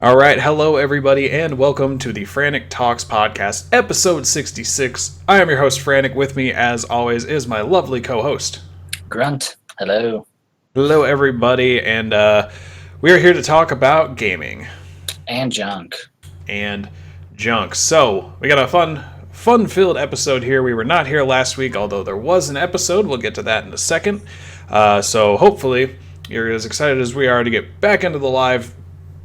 All right, hello everybody, and welcome to the Frantic Talks podcast, episode 66. I am your host, Frantic. With me, as always, is my lovely co-host, Grunt. Hello. Hello everybody, and we are here to talk about gaming And junk. and junk. So we got a fun-filled episode here. We were not here last week, although there was an episode. We'll get to that in a second. So hopefully you're as excited as we are to get back into the live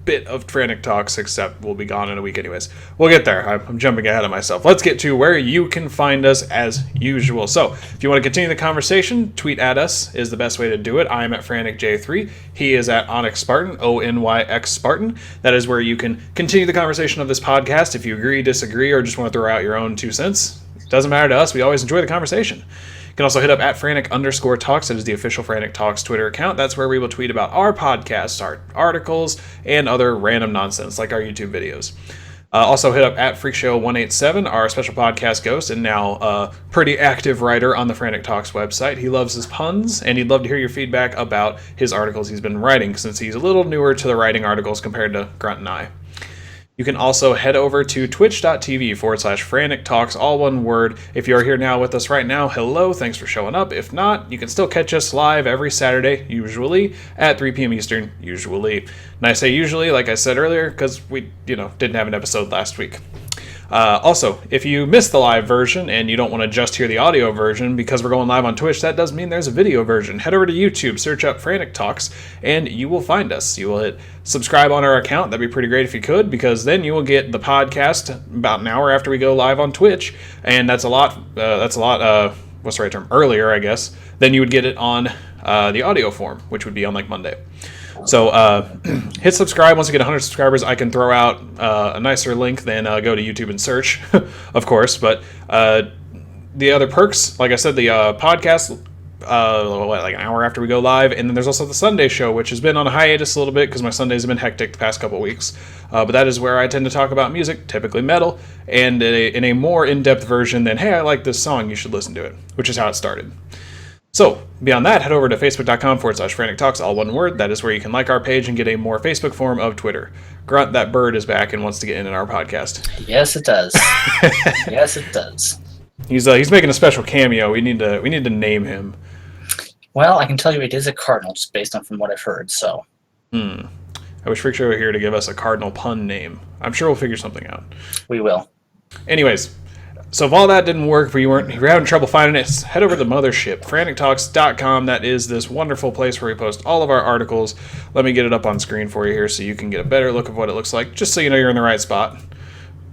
bit of Frantic Talks, except we'll be gone in a week anyways. We'll get there. I'm jumping ahead of myself. Let's get to where you can find us as usual. So if you want to continue the conversation, tweet at us is the best way to do it. I am at FranticJ3. He is at Onyx Spartan, ONYX Spartan. That is where you can continue the conversation of this podcast. If you agree, disagree, or just want to throw out your own 2 cents, it doesn't matter to us. We always enjoy the conversation. You can also hit up at Frantic_Talks. That is the official Frantic Talks Twitter account. That's where we will tweet about our podcasts, our articles, and other random nonsense like our YouTube videos. Also hit up at Freakshow187, our special podcast ghost, and now a pretty active writer on the Frantic Talks website. He loves his puns, and he'd love to hear your feedback about his articles he's been writing, since he's a little newer to the writing articles compared to Grunt and I. You can also head over to twitch.tv/Frantic Talks, all one word. If you are here now with us right now, hello, thanks for showing up. If not, you can still catch us live every Saturday, usually, at 3 p.m. Eastern, usually. And I say usually, like I said earlier, because we, didn't have an episode last week. Also, if you missed the live version and you don't want to just hear the audio version because we're going live on Twitch, that does mean there's a video version. Head over to YouTube, search up Frantic Talks, and you will find us. You will hit subscribe on our account. That'd be pretty great if you could, because then you will get the podcast about an hour after we go live on Twitch, and that's a lot, what's the right term, earlier, I guess, then you would get it on the audio form, which would be on like Monday. So hit subscribe. Once you get 100 subscribers, I can throw out a nicer link than go to YouTube and search, of course. But the other perks, like I said, the podcast, like an hour after we go live. And then there's also the Sunday show, which has been on a hiatus a little bit because my Sundays have been hectic the past couple of weeks. But that is where I tend to talk about music, typically metal, and in a more in-depth version than, hey, I like this song, you should listen to it, which is how it started. So, beyond that, head over to facebook.com/Frantic Talks, all one word. That is where you can like our page and get a more Facebook form of Twitter. Grunt, that bird is back and wants to get in our podcast. Yes, it does. Yes, it does. He's making a special cameo. We need to name him. Well, I can tell you it is a cardinal, just based on from what I've heard, so. I wish Freak Show were here to give us a cardinal pun name. I'm sure we'll figure something out. We will. Anyways, so if all that didn't work, if you're having trouble finding it, head over to the mothership, frantictalks.com. That is this wonderful place where we post all of our articles. Let me get it up on screen for you here so you can get a better look of what it looks like, just so you know you're in the right spot,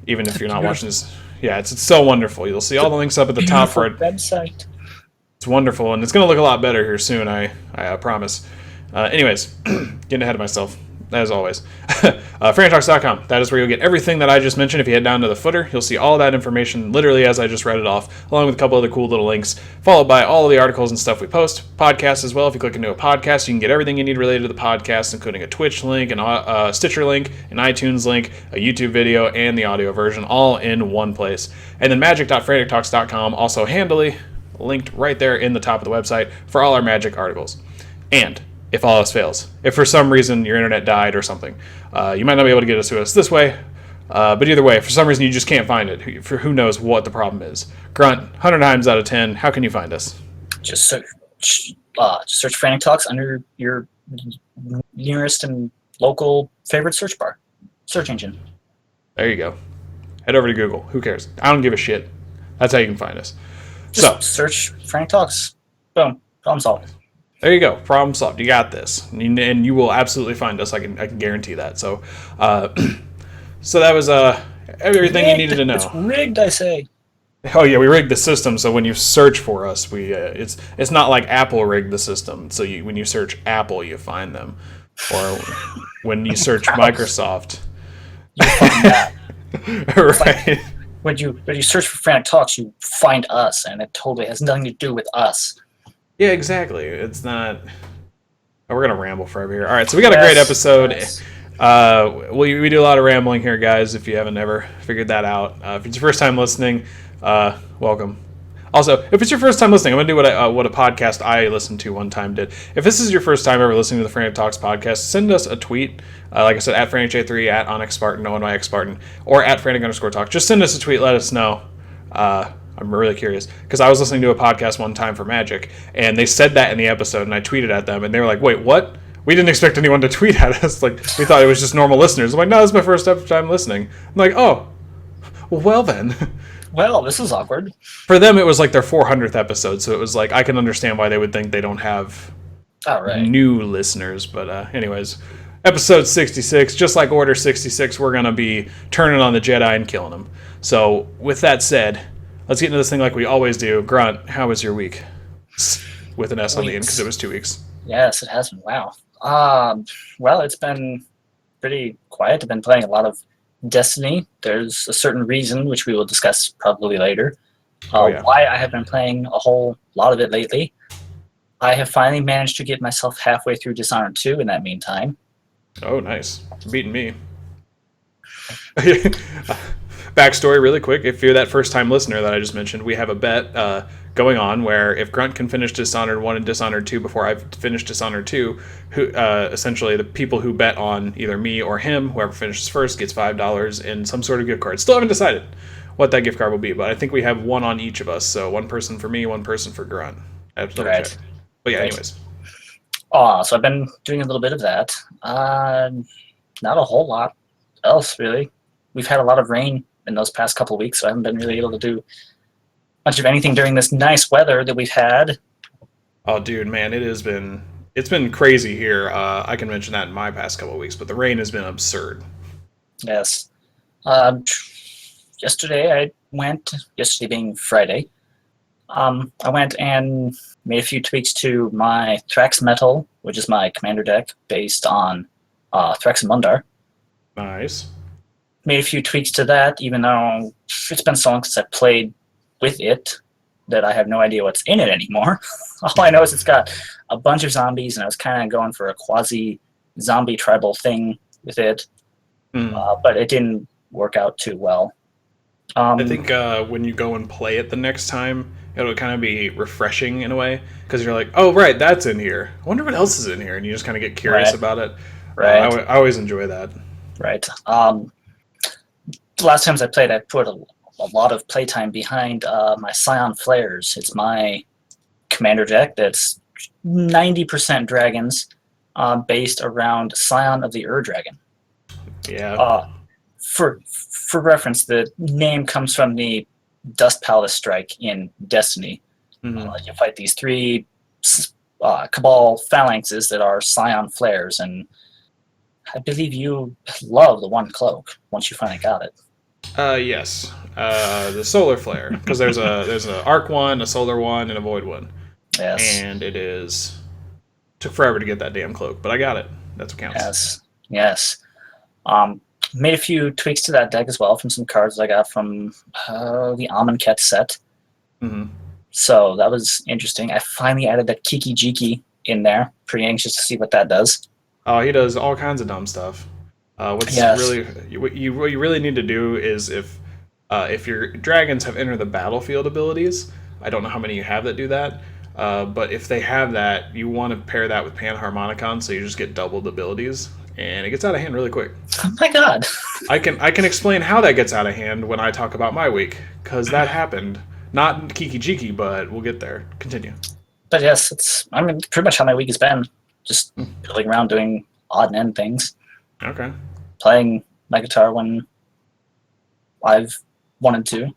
even if you're not watching this. Yeah, it's so wonderful. You'll see all the links up at the top for it. Website. It's wonderful, and it's going to look a lot better here soon, I promise. Anyways, getting ahead of myself, as always. Frantictalks.com. That is where you'll get everything that I just mentioned. If you head down to the footer, you'll see all that information literally as I just read it off, along with a couple other cool little links, followed by all of the articles and stuff we post. Podcasts as well. If you click into a podcast, you can get everything you need related to the podcast, including a Twitch link, a Stitcher link, an iTunes link, a YouTube video, and the audio version, all in one place. And then magic.frantictalks.com, also handily linked right there in the top of the website for all our Magic articles. And if all else fails, if for some reason your internet died or something, you might not be able to get us to us this way, but either way, if for some reason you just can't find it, who knows what the problem is. Grunt, 100 times out of 10, how can you find us? Just search Frantic Talks under your nearest and local favorite search engine. There you go. Head over to Google. Who cares? I don't give a shit. That's how you can find us. Just search Frantic Talks. Boom. Problem solved. There you go. Problem solved. You got this, and you will absolutely find us. I can guarantee that. So, so that was everything you needed to know. It's rigged, I say. Oh yeah, we rigged the system so when you search for us, it's not like Apple rigged the system. So when you search Apple, you find them, or when you search Microsoft, you find that. Right. Like when you search for Frantic Talks, you find us, and it totally has nothing to do with us. Yeah, exactly. It's not. Oh, we're gonna ramble forever here. All right, so we got a great episode. Yes. We do a lot of rambling here, guys. If you haven't ever figured that out, if it's your first time listening, welcome. Also, if it's your first time listening, I'm going to do what a podcast I listened to one time did. If this is your first time ever listening to the Frantic Talks podcast, send us a tweet. Like I said, at FranticJ3, at OnyxSpartan, ONYXSpartan, or at Frantic_Talk. Just send us a tweet. Let us know. I'm really curious. Because I was listening to a podcast one time for Magic, and they said that in the episode, and I tweeted at them, and they were like, wait, what? We didn't expect anyone to tweet at us. Like, we thought it was just normal listeners. I'm like, no, this is my first time listening. I'm like, oh, well then. Well, this is awkward. For them, it was like their 400th episode, so it was like, I can understand why they would think they don't have new listeners. But anyways, episode 66, just like Order 66, we're going to be turning on the Jedi and killing them. So, with that said, let's get into this thing like we always do. Grunt, how was your week? With an S on the end, because it was 2 weeks. Yes, it has been. Wow. Well, it's been pretty quiet. I've been playing a lot of Destiny. There's a certain reason, which we will discuss probably later, why I have been playing a whole lot of it lately. I have finally managed to get myself halfway through Dishonored 2 in that meantime. Oh, nice. Beating me. Backstory really quick. If you're that first-time listener that I just mentioned, we have a bet going on where if Grunt can finish Dishonored 1 and Dishonored 2 before I've finished Dishonored 2, essentially the people who bet on either me or him, whoever finishes first, gets $5 in some sort of gift card. Still haven't decided what that gift card will be, but I think we have one on each of us. So one person for me, one person for Grunt. I have to double check. But yeah, anyways. So I've been doing a little bit of that. Not a whole lot else, really. We've had a lot of rain in those past couple of weeks, so I haven't been really able to do much of anything during this nice weather that we've had. Oh, dude, man, it's been crazy here. I can mention that in my past couple of weeks, but the rain has been absurd. Yes. Yesterday being Friday, I went and made a few tweaks to my Thrax Metal, which is my commander deck based on Thrax and Mundar. Nice. Made a few tweaks to that, even though it's been so long since I played with it that I have no idea what's in it anymore. All I know is it's got a bunch of zombies, and I was kind of going for a quasi-zombie tribal thing with it, but it didn't work out too well. I think when you go and play it the next time, it'll kind of be refreshing in a way, because you're like, oh, right, that's in here. I wonder what else is in here, and you just kind of get curious about it. Right. I always enjoy that. Right. The last times I played, I put a lot of playtime behind my Scion Flares. It's my commander deck that's 90% dragons, based around Scion of the Ur-Dragon. Yeah. For reference, the name comes from the Dust Palace strike in Destiny. You fight these 3 Cabal phalanxes that are Scion Flares, and I believe you love the one cloak once you finally got it. Yes. The Solar Flare, because there's an Arc one, a Solar one, and a Void one. Yes. And took forever to get that damn cloak, but I got it. That's what counts. Yes. Made a few tweaks to that deck as well from some cards I got from the Amonkhet set. Mm-hmm. So that was interesting. I finally added that Kiki Jiki in there. Pretty anxious to see what that does. Oh, he does all kinds of dumb stuff. What you really need to do is if your dragons have entered the battlefield abilities, I don't know how many you have that do that, but if they have that, you want to pair that with Panharmonicon, so you just get doubled abilities, and it gets out of hand really quick. Oh my god! I can explain how that gets out of hand when I talk about my week, because that happened. Not Kiki Jiki, but we'll get there. Continue. But yes, it's pretty much how my week has been. Just fiddling around doing odd and end things. Okay. Playing my guitar when I've wanted to.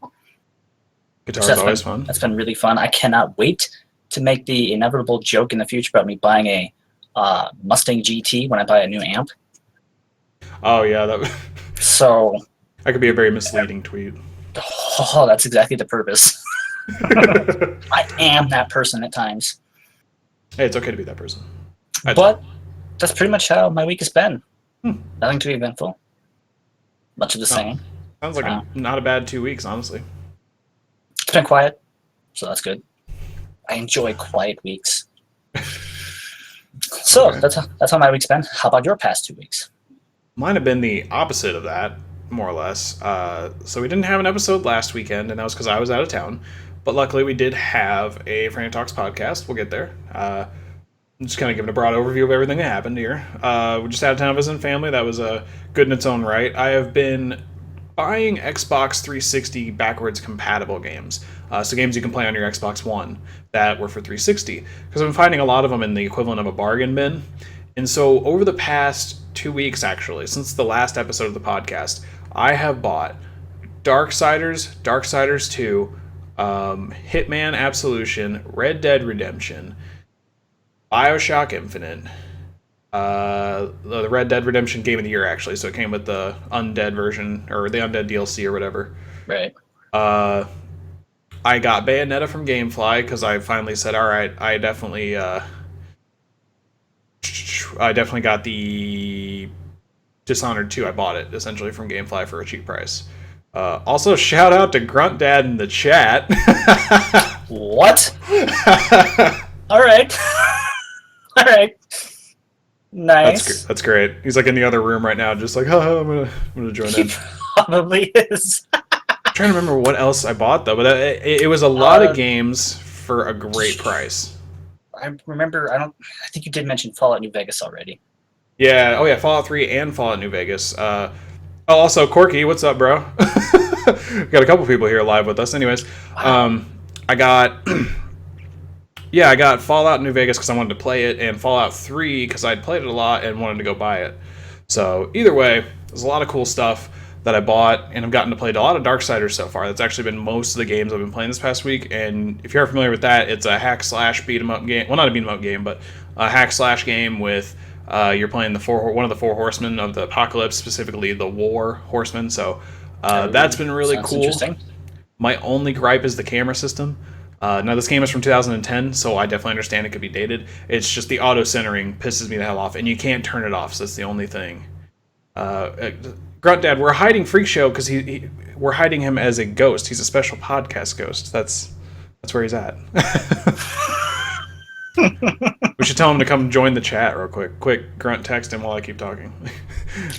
Guitar is always fun. That's been really fun. I cannot wait to make the inevitable joke in the future about me buying a Mustang GT when I buy a new amp. Oh yeah, So that could be a very misleading tweet. Oh, that's exactly the purpose. I am that person at times. Hey, it's okay to be that person. But that's pretty much how my week has been. Nothing too eventful. Much of the same. Sounds like not a bad 2 weeks, honestly. It's been quiet, so that's good. I enjoy quiet weeks. So that's how my week's been. How about your past 2 weeks? Mine have been the opposite of that, more or less. So we didn't have an episode last weekend, and that was because I was out of town. But luckily, we did have a Frantic Talks podcast. We'll get there. I'm just kind of giving a broad overview of everything that happened here. We're just out of town visiting family. That was good in its own right. I have been buying Xbox 360 backwards compatible games. So games you can play on your Xbox One that were for 360. Because I've been finding a lot of them in the equivalent of a bargain bin. And so over the past 2 weeks, actually, since the last episode of the podcast, I have bought Darksiders 2, Hitman Absolution, Red Dead Redemption, BioShock Infinite, the Red Dead Redemption Game of the Year, actually, so it came with the Undead version, or the Undead DLC or whatever. Right. I got Bayonetta from Gamefly, because I finally said, alright, I definitely got the Dishonored 2. I bought it, essentially, from Gamefly for a cheap price. Also, shout out to Grunt Dad in the chat. What? All right. All right. Nice. That's great. He's like in the other room right now, just like, oh, I'm gonna join in. He probably is. I'm trying to remember what else I bought though, but it was a lot of games for a great price. I remember. I think you did mention Fallout New Vegas already. Yeah. Oh yeah, Fallout 3 and Fallout New Vegas. Also, Corky, what's up, bro? Got a couple people here live with us. Anyways, Wow. I got Fallout New Vegas because I wanted to play it, and Fallout 3 because I'd played it a lot and wanted to go buy it. So either way, there's a lot of cool stuff that I bought, and I've gotten to play a lot of Darksiders so far. That's actually been most of the games I've been playing this past week, and if you're familiar with that, it's a hack/slash beat-em-up game. Well, not a beat-em-up game, but a hack/slash game with you're playing one of the four horsemen of the apocalypse, specifically the war horsemen. So that's been really cool. Interesting. My only gripe is the camera system. Now, this game is from 2010, so I definitely understand it could be dated. It's just the auto-centering pisses me the hell off, and you can't turn it off, so that's the only thing. Grunt Dad, we're hiding Freak Show because we're hiding him as a ghost. He's a special podcast ghost. That's where he's at. We should tell him to come join the chat real quick. Quick, Grunt, text him while I keep talking.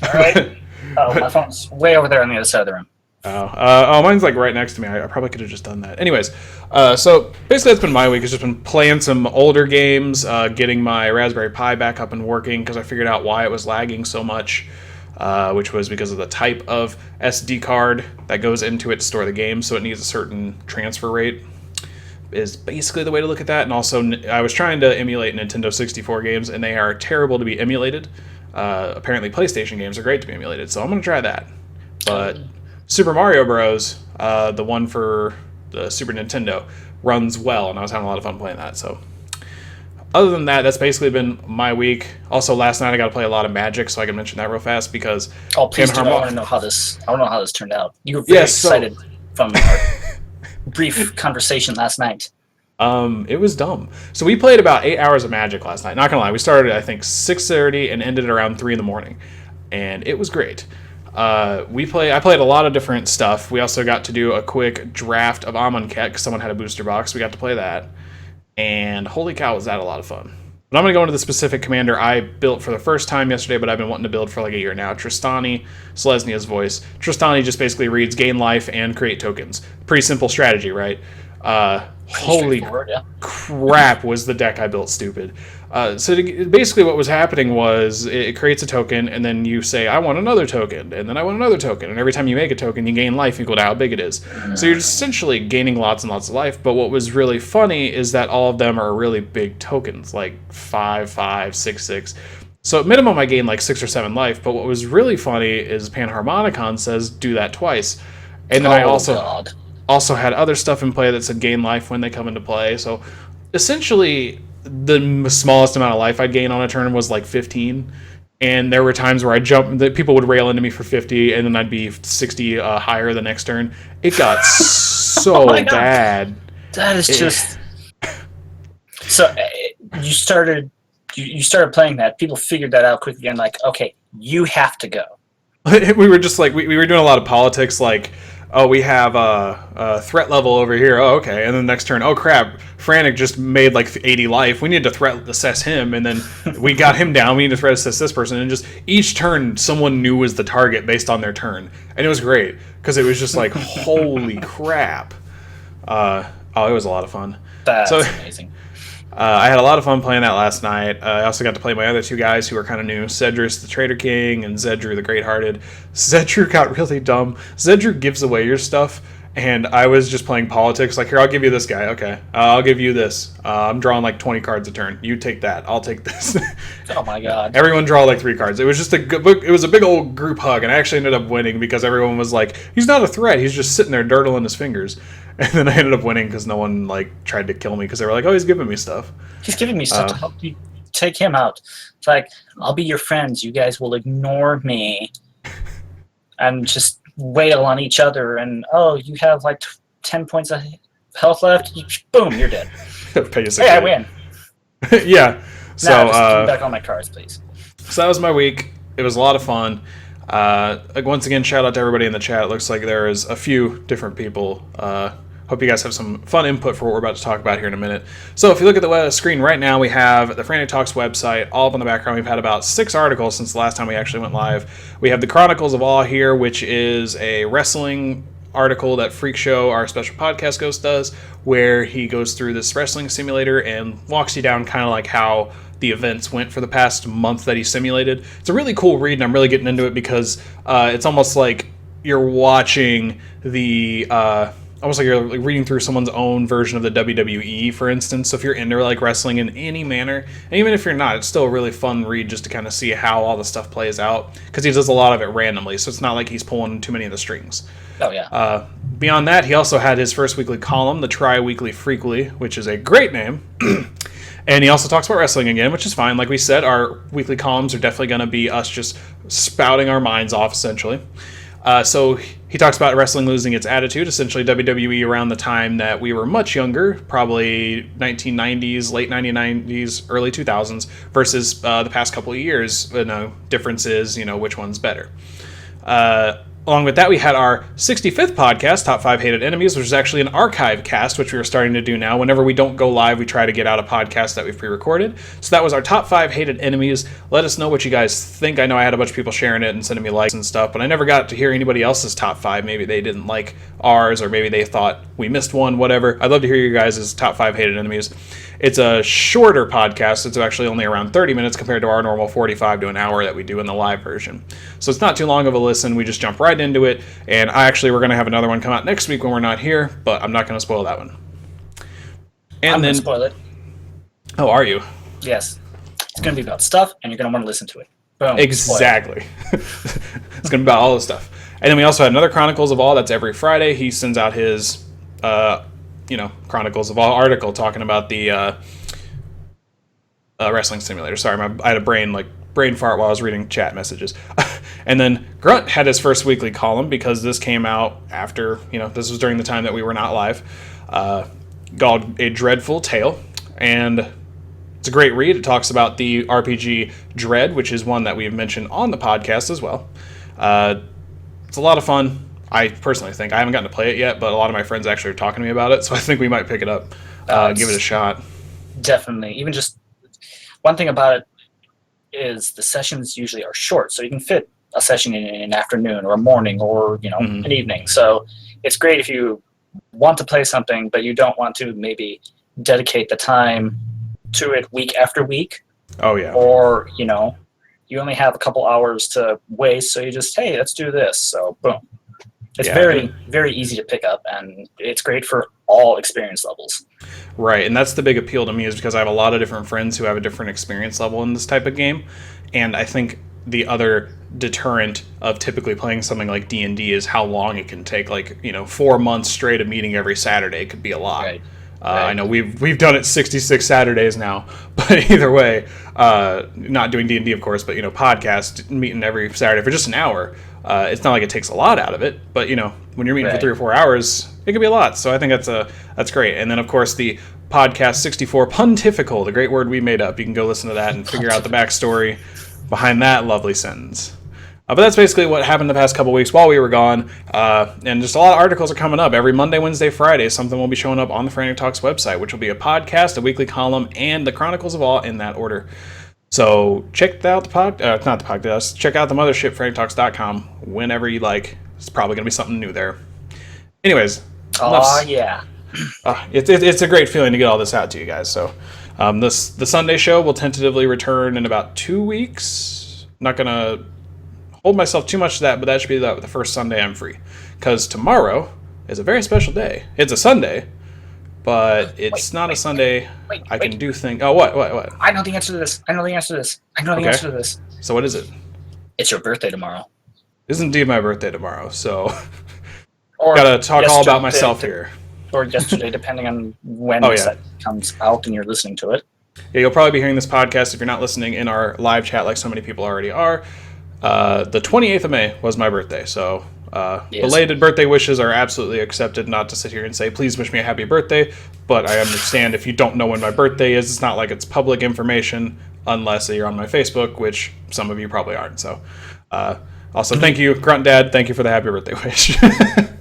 All right. Oh, my phone's way over there on the other side of the room. Mine's like right next to me. I probably could have just done that. Anyways, so basically that's been my week. It's just been playing some older games, getting my Raspberry Pi back up and working because I figured out why it was lagging so much, which was because of the type of SD card that goes into it to store the game, so it needs a certain transfer rate. Is basically the way to look at that. And also, I was trying to emulate Nintendo 64 games, and they are terrible to be emulated. Apparently, PlayStation games are great to be emulated, so I'm going to try that. But Super Mario Bros., the one for the Super Nintendo, runs well, and I was having a lot of fun playing that. So, other than that, that's basically been my week. Also, last night I got to play a lot of Magic, so I can mention that real fast because. Oh, please do! I want to know how this. I want to know how this turned out. You were very excited from our brief conversation last night. It was dumb. So we played about 8 hours of Magic last night. Not gonna lie, we started at, I think 6:30 and ended around 3 a.m, and it was great. I played a lot of different stuff. We also got to do a quick draft of Amonkhet because someone had a booster box. We got to play that, and holy cow, was that a lot of fun. But I'm going to go into the specific commander I built for the first time yesterday, but I've been wanting to build for like a year now. Tristani, Selesnya's voice. Tristani just basically reads gain life and create tokens. Pretty simple strategy, right? Holy crap, was the deck I built stupid. Basically what was happening was it creates a token, and then you say, I want another token, and then I want another token. And every time you make a token, you gain life equal to how big it is. So you're essentially gaining lots and lots of life, but what was really funny is that all of them are really big tokens, like 5, 5, 6, 6. So at minimum, I gained like 6 or 7 life, but what was really funny is Panharmonicon says do that twice. And then I also had other stuff in play that said gain life when they come into play. So essentially, the smallest amount of life I'd gain on a turn was like 15. And there were times where that people would rail into me for 50, and then I'd be 60 higher the next turn. It got so bad. That is just... So you started playing that. People figured that out quickly and like, okay, you have to go. We were just like, we were doing a lot of politics, like, oh, we have a threat level over here. Oh, okay. And then the next turn, oh, crap. Frantic just made like 80 life. We need to threat assess him. And then we got him down. We need to threat assess this person. And just each turn, someone knew was the target based on their turn. And it was great because it was just like, holy crap. Oh, it was a lot of fun. That's So amazing. I had a lot of fun playing that last night. I also got to play my other two guys who were kind of new, Cedrus the Trader King and Zedru the Great-Hearted. Zedru got really dumb. Zedru gives away your stuff, and I was just playing politics. Like, here, I'll give you this guy. Okay. I'll give you this. I'm drawing like 20 cards a turn. You take that. I'll take this. Oh my god. Everyone draw like 3 cards. It was just it was a big old group hug, and I actually ended up winning because everyone was like, he's not a threat. He's just sitting there dirtling his fingers. And then I ended up winning because no one like tried to kill me because they were like, oh, he's giving me stuff. He's giving me stuff to help you take him out. It's like, I'll be your friends. You guys will ignore me and just wail on each other. And, oh, you have like 10 points of health left. Boom, you're dead. Basically. Hey, I win. Yeah. So, now, just give me back all my cards, please. So that was my week. It was a lot of fun. Once again, shout out to everybody in the chat. It looks like there is a few different people. Hope you guys have some fun input for what we're about to talk about here in a minute. So if you look at the screen right now, we have the Frantic Talks website all up in the background. We've had about 6 articles since the last time we actually went live. We have the Chronicles of Awe here, which is a wrestling article that Freak Show, our special podcast ghost, does, where he goes through this wrestling simulator and walks you down kind of like how the events went for the past month that he simulated. It's a really cool read, and I'm really getting into it because it's almost like you're watching the almost like you're reading through someone's own version of the WWE, for instance. So if you're into like wrestling in any manner, and even if you're not, it's still a really fun read just to kind of see how all the stuff plays out, because he does a lot of it randomly, so it's not like he's pulling too many of the strings. Oh, yeah. Beyond that, he also had his first weekly column, the Tri-Weekly Freakly, which is a great name. And he also talks about wrestling again, which is fine. Like we said, our weekly columns are definitely going to be us just spouting our minds off, essentially. So he talks about wrestling losing its attitude, essentially WWE around the time that we were much younger, probably 1990s, late 1990s, early 2000s, versus the past couple of years. Differences, which one's better. Along with that, we had our 65th podcast, Top 5 Hated Enemies, which is actually an archive cast, which we are starting to do now. Whenever we don't go live, we try to get out a podcast that we've pre-recorded. So that was our Top 5 Hated Enemies. Let us know what you guys think. I know I had a bunch of people sharing it and sending me likes and stuff, but I never got to hear anybody else's Top 5. Maybe they didn't like ours, or maybe they thought we missed one, whatever. I'd love to hear you guys' Top 5 Hated Enemies. It's a shorter podcast. It's actually only around 30 minutes compared to our normal 45 to an hour that we do in the live version. So it's not too long of a listen. We just jump right into it. And we're going to have another one come out next week when we're not here, but I'm not going to spoil that one. And I'm going to spoil it. Oh, are you? Yes. It's going to be about stuff, and you're going to want to listen to it. Boom. Exactly. It's going to be about all this stuff. And then we also had another Chronicles of All. That's every Friday. He sends out his... Chronicles of All article talking about the wrestling simulator. Sorry, I had a brain fart while I was reading chat messages. And then Grunt had his first weekly column, because this came out after, this was during the time that we were not live, called A Dreadful Tale. And it's a great read. It talks about the RPG Dread, which is one that we've mentioned on the podcast as well. It's a lot of fun. I personally think. I haven't gotten to play it yet, but a lot of my friends actually are talking to me about it, so I think we might pick it up, give it a shot. Definitely. Even just one thing about it is the sessions usually are short, so you can fit a session in an afternoon or a morning or an evening. So it's great if you want to play something, but you don't want to maybe dedicate the time to it week after week. Oh yeah. Or you only have a couple hours to waste, so you just, hey, let's do this. So boom. It's very, very easy to pick up, and it's great for all experience levels. Right, and that's the big appeal to me, is because I have a lot of different friends who have a different experience level in this type of game, and I think the other deterrent of typically playing something like D&D is how long it can take. 4 months straight of meeting every Saturday could be a lot. Right. I know we've done it 66 Saturdays now, but either way, not doing D&D, of course, but podcast, meeting every Saturday for just an hour. It's not like it takes a lot out of it, but when you're meeting for 3 or 4 hours, it can be a lot. So I think that's great. And then of course the podcast 64 Pontifical, the great word we made up. You can go listen to that and figure out the backstory behind that lovely sentence. But that's basically what happened the past couple weeks while we were gone. And just a lot of articles are coming up. Every Monday, Wednesday, Friday, something will be showing up on the Frantic Talks website, which will be a podcast, a weekly column, and the Chronicles of All in that order. So check out the podcast. Check out the mothership, frantictalks.com, whenever you like. It's probably going to be something new there. Anyways. Oh, yeah. It's a great feeling to get all this out to you guys. So, the Sunday show will tentatively return in about 2 weeks. Not gonna hold myself too much to that, but that should be the first Sunday I'm free. Because tomorrow is a very special day. It's a Sunday, but it's not a Sunday I can do things. Oh, what? I know the answer to this. I know the answer to this. I know the answer to this. So what is it? It's your birthday tomorrow. It is indeed my birthday tomorrow, so gotta talk all about myself here. Or yesterday, depending on when it comes out and you're listening to it. Yeah, you'll probably be hearing this podcast if you're not listening in our live chat like so many people already are. The 28th of May was my birthday, so belated birthday wishes are absolutely accepted. Not to sit here and say, please wish me a happy birthday, but I understand if you don't know when my birthday is, it's not like it's public information unless you're on my Facebook, which some of you probably aren't. So, also, thank you, Grunt Dad. Thank you for the happy birthday wish.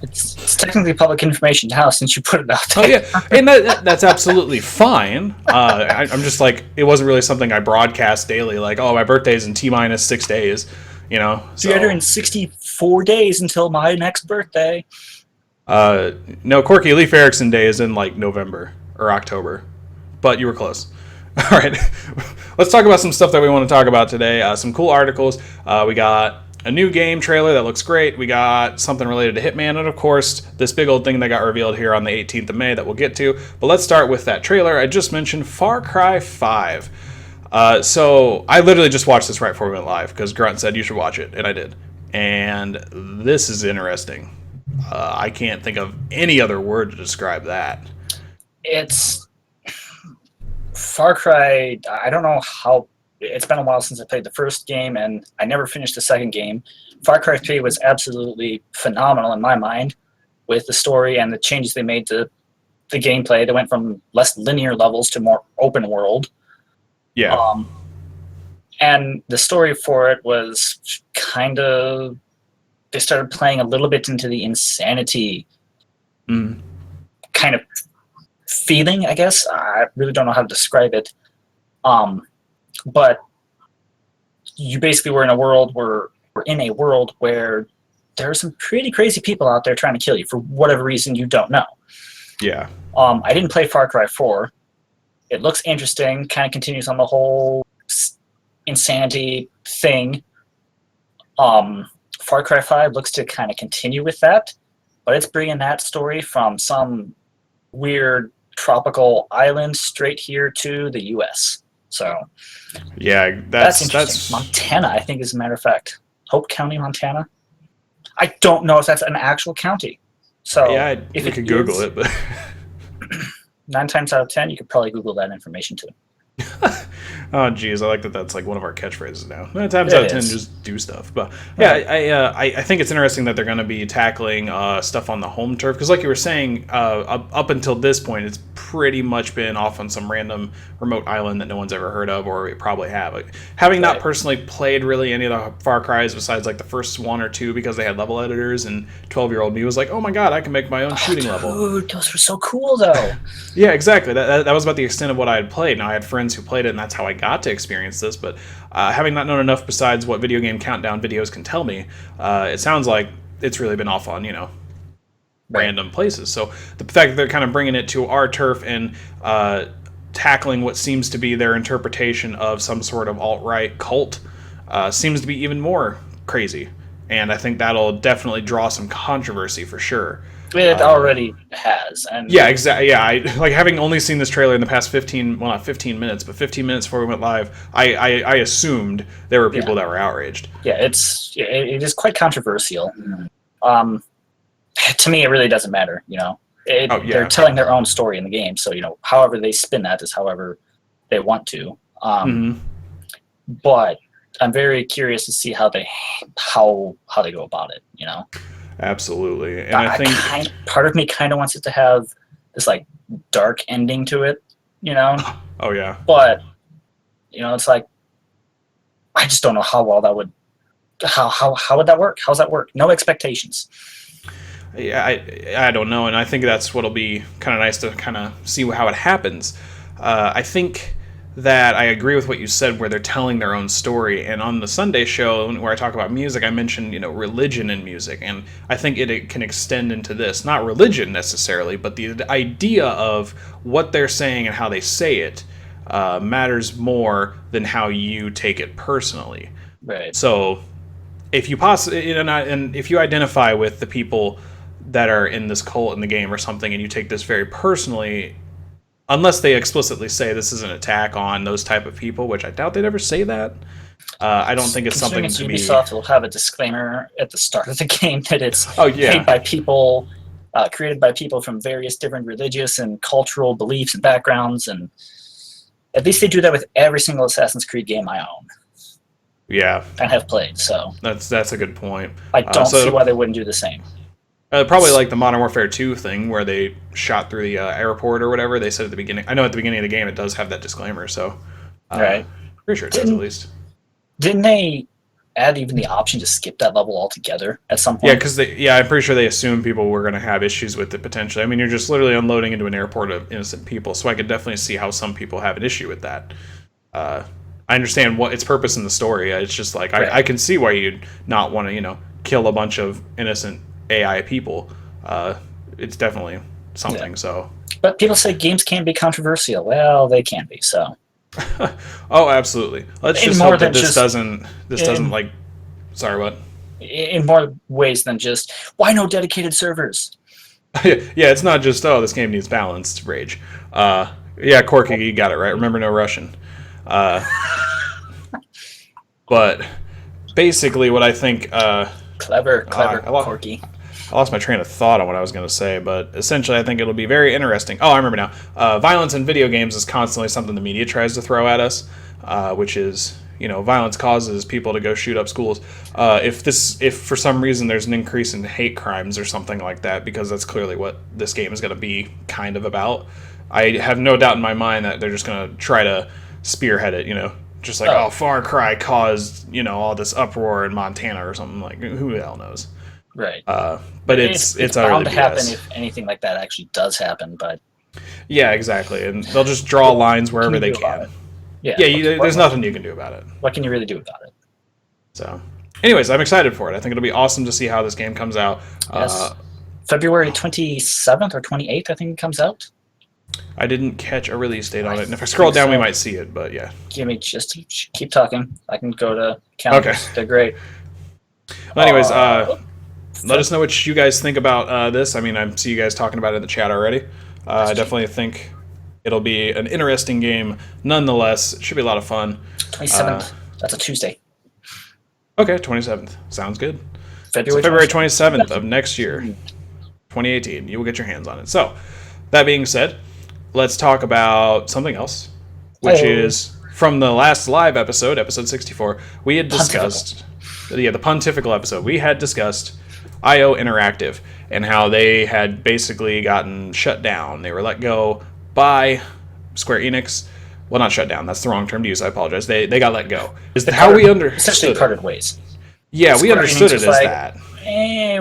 It's technically public information now since you put it out there. Oh, yeah. And that's absolutely fine. I'm just like, it wasn't really something I broadcast daily. Like, oh, my birthday's in T-minus 6 days, you know? 364 days until my next birthday. No, Corky Leif Erikson Day is in, like, November or October. But you were close. All right. Let's talk about some stuff that we want to talk about today. Some cool articles. We got a new game trailer that looks great. We got something related to Hitman, and of course, this big old thing that got revealed here on the 18th of May that we'll get to. But let's start with that trailer I just mentioned, Far Cry 5. So I literally just watched this right before we went live because Grunt said you should watch it, and I did. And this is interesting. I can't think of any other word to describe that. It's Far Cry. I don't know how. It's been a while since I played the first game, and I never finished the second game. Far Cry 3 was absolutely phenomenal in my mind with the story and the changes they made to the gameplay. They went from less linear levels to more open world. Yeah. And the story for it was kind of... They started playing a little bit into the insanity kind of feeling, I guess. I really don't know how to describe it. But you basically were in a world where there are some pretty crazy people out there trying to kill you for whatever reason you don't know. Yeah. I didn't play Far Cry 4. It looks interesting, kind of continues on the whole insanity thing. Far Cry 5 looks to kind of continue with that, but it's bringing that story from some weird tropical island straight here to the U.S. So, yeah, that's interesting. Montana, I think, as a matter of fact. Hope County, Montana. I don't know if that's an actual county. So, yeah, if you could Google it, but 9 times out of 10, you could probably Google that information too. Oh, geez, I like that. That's like one of our catchphrases now. 9 times out of 10, just do stuff. But yeah, I think it's interesting that they're going to be tackling stuff on the home turf because, like you were saying, up until this point, it's pretty much been off on some random remote island that no one's ever heard of, or we probably have. Like, having not personally played really any of the Far Cries besides like the first one or two because they had level editors, and 12-year-old me was like, "Oh my god, I can make my own shooting level." Dude, those were so cool though. Yeah, exactly. That was about the extent of what I had played. Now I had friends who played it, and that's how I got to experience this. But having not known enough besides what video game countdown videos can tell me, it sounds like it's really been off on random places. So the fact that they're kind of bringing it to our turf and tackling what seems to be their interpretation of some sort of alt-right cult seems to be even more crazy. And I think that'll definitely draw some controversy for sure. It already has. And yeah, exactly. Yeah, I like having only seen this trailer in the past 15, well, not 15 minutes, but 15 minutes before we went live. I assumed there were people that were outraged. Yeah, it is quite controversial. To me, it really doesn't matter. They're telling their own story in the game, so however they spin that is however they want to. But I'm very curious to see how they go about it. Absolutely, and I think part of me kind of wants it to have this like dark ending to it. Oh yeah. But it's like I just don't know how well that would. How would that work? How's that work? No expectations. Yeah, I don't know, and I think that's what'll be kind of nice to kind of see how it happens. I think that I agree with what you said, where they're telling their own story. And on the Sunday show, where I talk about music, I mentioned, religion in music, and I think it can extend into this. Not religion necessarily, but the idea of what they're saying and how they say it matters more than how you take it personally. Right. So if you and if you identify with the people that are in this cult in the game or something, and you take this very personally, unless they explicitly say this is an attack on those type of people, which I doubt they'd ever say that. I don't think it's something to be. Ubisoft will have a disclaimer at the start of the game that it's made by people, created by people from various different religious and cultural beliefs and backgrounds, and at least they do that with every single Assassin's Creed game I own. Yeah, and have played. So that's a good point. I don't see why they wouldn't do the same. Probably like the Modern Warfare 2 thing where they shot through the airport or whatever. They said at the beginning. I know at the beginning of the game it does have that disclaimer, so right. Pretty sure it does at least. Didn't they add even the option to skip that level altogether at some point? Yeah, because I'm pretty sure they assumed people were going to have issues with it potentially. I mean, you're just literally unloading into an airport of innocent people, so I could definitely see how some people have an issue with that. I understand what its purpose in the story. It's just like right. I can see why you'd not want to, kill a bunch of innocent AI people. It's definitely something. Yeah. So, but people say games can be controversial. Well, they can be. So. Oh, absolutely. Let's just hope that this doesn't like. Sorry, what? In more ways than just why no dedicated servers. Yeah, it's not just this game needs balanced rage. Yeah, Corky, you got it right. Remember, no Russian. But basically, what I think. Clever, Corky. I lost my train of thought on what I was going to say, but essentially I think it'll be very interesting. Oh, I remember now. Violence in video games is constantly something the media tries to throw at us, which is, violence causes people to go shoot up schools. If for some reason there's an increase in hate crimes or something like that, because that's clearly what this game is going to be kind of about, I have no doubt in my mind that they're just going to try to spearhead it, just like, Far Cry caused, all this uproar in Montana or something, like, who the hell knows? Right. But it's bound to happen if anything like that actually does happen. But yeah, exactly, and they'll just draw lines wherever they can. Yeah. There's nothing you can do about it. What can you really do about it? So, anyways, I'm excited for it. I think it'll be awesome to see how this game comes out. Yes. February 27th or 28th, I think it comes out. I didn't catch a release date on it, and if I scroll down, we might see it. But yeah. Give me just keep talking. I can go to calendars. Okay. They're great. Well, anyways, let us know what you guys think about this. I mean, I see you guys talking about it in the chat already. I definitely think it'll be an interesting game. Nonetheless, it should be a lot of fun. 27th. That's a Tuesday. Okay, 27th. Sounds good. February 27th of next year, 2018. You will get your hands on it. So, that being said, let's talk about something else, which is from the last live episode, episode 64. We had discussed the Pontifical episode. We had discussed IO Interactive and how they had basically gotten shut down. They were let go by Square Enix. Well, not shut down. That's the wrong term to use. I apologize. They got let go. Is that how we understood essentially parted ways? Yeah, we understood it as that.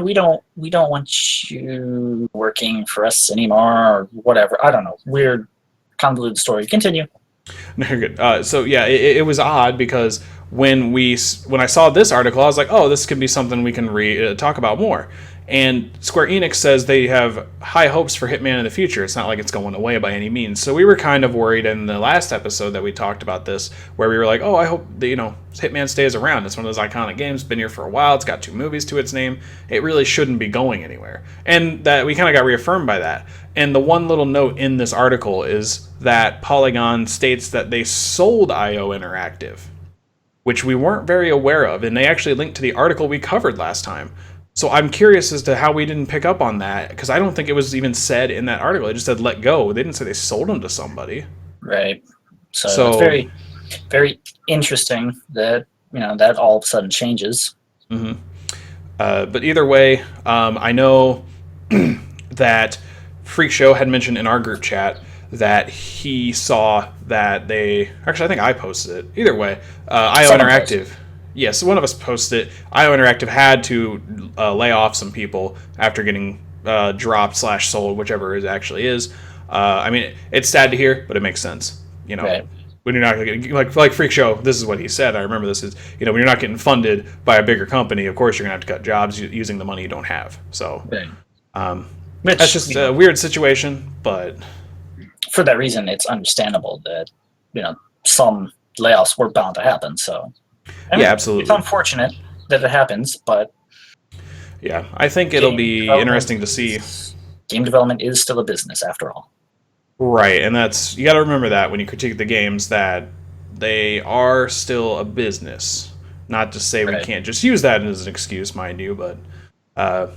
We don't want you working for us anymore, or whatever. I don't know. Weird, convoluted story. Continue. No, you're good. So yeah, it was odd because when I saw this article, I was like, oh, this could be something we can talk about more. And Square Enix says they have high hopes for Hitman in the future. It's not like it's going away by any means. So we were kind of worried in the last episode that we talked about this, where we were like, oh, I hope that, Hitman stays around. It's one of those iconic games. Been here for a while. It's got 2 movies to its name. It really shouldn't be going anywhere. And that we kind of got reaffirmed by that. And the one little note in this article is that Polygon states that they sold IO Interactive, which we weren't very aware of. And they actually linked to the article we covered last time. So I'm curious as to how we didn't pick up on that, because I don't think it was even said in that article. It just said let go. They didn't say they sold them to somebody. Right. So it's very, very interesting that that all of a sudden changes. Mm-hmm. But either way, I know that Freak Show had mentioned in our group chat that he saw that they actually, I think I posted it. Either way, IO Interactive. Yes, one of us posted it. IO Interactive had to lay off some people after getting dropped / sold, whichever it actually is. I mean, it's sad to hear, but it makes sense. Right. when you're not getting like Freak Show, this is what he said. I remember this is when you're not getting funded by a bigger company, of course you're gonna have to cut jobs using the money you don't have. So Right. that's just a weird situation, but for that reason, it's understandable that some layoffs were bound to happen. So yeah, absolutely, it's unfortunate that it happens, but yeah, I think it'll be interesting to see. Game development is still a business after all. Right, and you got to remember that when you critique the games, that they are still a business. Not to say we can't just use that as an excuse, mind you, but I'm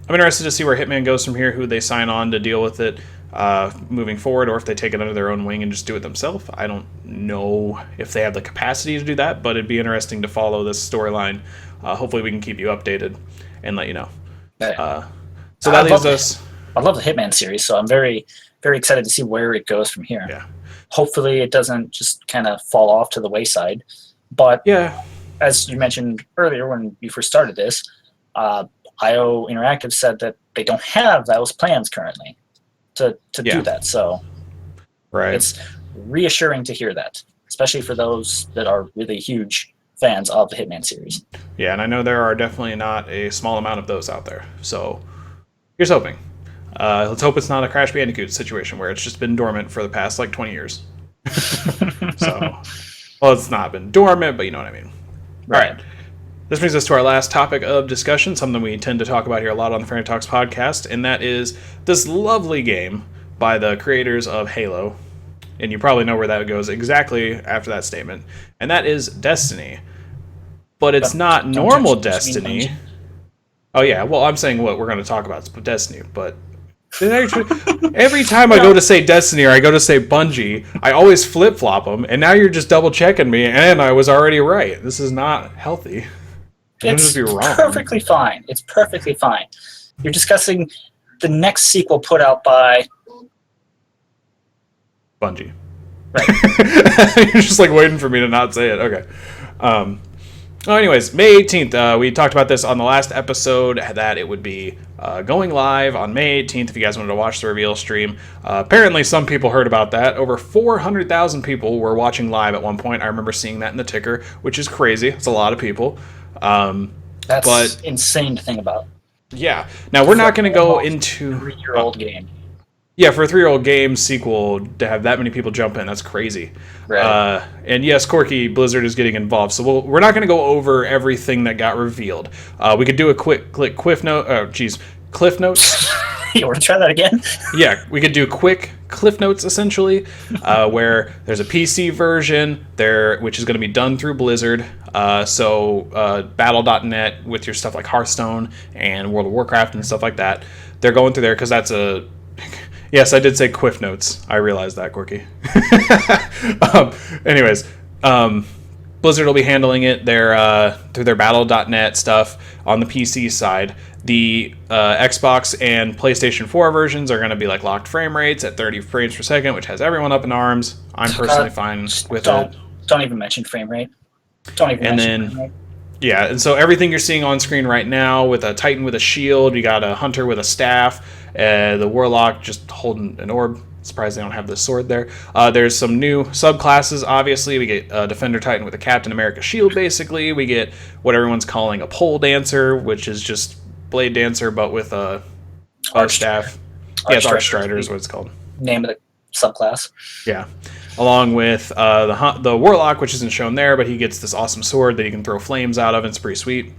interested to see where Hitman goes from here, who they sign on to deal with it moving forward, or if they take it under their own wing and just do it themselves. I don't know if they have the capacity to do that, but it'd be interesting to follow this storyline. Hopefully we can keep you updated and let you know. So that leaves us... I love the Hitman series, so I'm very, very excited to see where it goes from here. Yeah. Hopefully it doesn't just kind of fall off to the wayside. But yeah, as you mentioned earlier when you first started this, IO Interactive said that they don't have those plans currently to do that. So it's reassuring to hear that, especially for those that are really huge fans of the Hitman series. Yeah, and I know there are definitely not a small amount of those out there. So here's hoping. Let's hope it's not a Crash Bandicoot situation where it's just been dormant for the past 20 years. So, well, it's not been dormant, but you know what I mean. Right. All right. This brings us to our last topic of discussion, something we tend to talk about here a lot on the Frantic Talks podcast, and that is this lovely game by the creators of Halo. And you probably know where that goes exactly after that statement. And that is Destiny. But it's not normal Destiny. Oh, yeah. Well, I'm saying what we're going to talk about is Destiny, but... every time I go to say Destiny or I go to say Bungie, I always flip-flop them, and now you're just double-checking me, and I was already right. This is not healthy. It's perfectly fine. It's perfectly fine. You're discussing the next sequel put out by... Bungie. Right. You're just waiting for me to not say it. Okay. Anyways, May 18th, we talked about this on the last episode, that it would be going live on May 18th if you guys wanted to watch the reveal stream. Apparently some people heard about that. Over 400,000 people were watching live at one point. I remember seeing that in the ticker, which is crazy. It's a lot of people. That's insane to think about. Yeah. Now, we're not going to go into... a 3-year-old game. Yeah, for a 3-year-old game sequel, to have that many people jump in, that's crazy. Right. And yes, Corky Blizzard is getting involved, so we're not going to go over everything that got revealed. We could do a quick cliff notes. You want to try that again? Yeah, we could do quick cliff notes, essentially, where there's a PC version there, which is going to be done through Blizzard. So Battle.net with your stuff like Hearthstone and World of Warcraft and stuff like that. They're going through there because that's a... Yes, I did say Quiff Notes. I realized that, Corky. Anyways, Blizzard will be handling it through their Battle.net stuff on the PC side. The Xbox and PlayStation 4 versions are going to be locked frame rates at 30 frames per second, which has everyone up in arms. I'm personally fine with it. Don't even mention frame rate. Don't even mention frame rate. Yeah, and so everything you're seeing on screen right now with a Titan with a shield, you got a Hunter with a staff, the Warlock just holding an orb. Surprised they don't have the sword there. There's some new subclasses, obviously. We get Defender Titan with a Captain America shield, basically. We get what everyone's calling a Pole Dancer, which is just Blade Dancer, but with a staff. Yeah, it's Archstrider is what it's called. Name of the subclass. Yeah. Along with the Warlock, which isn't shown there, but he gets this awesome sword that he can throw flames out of, and it's pretty sweet.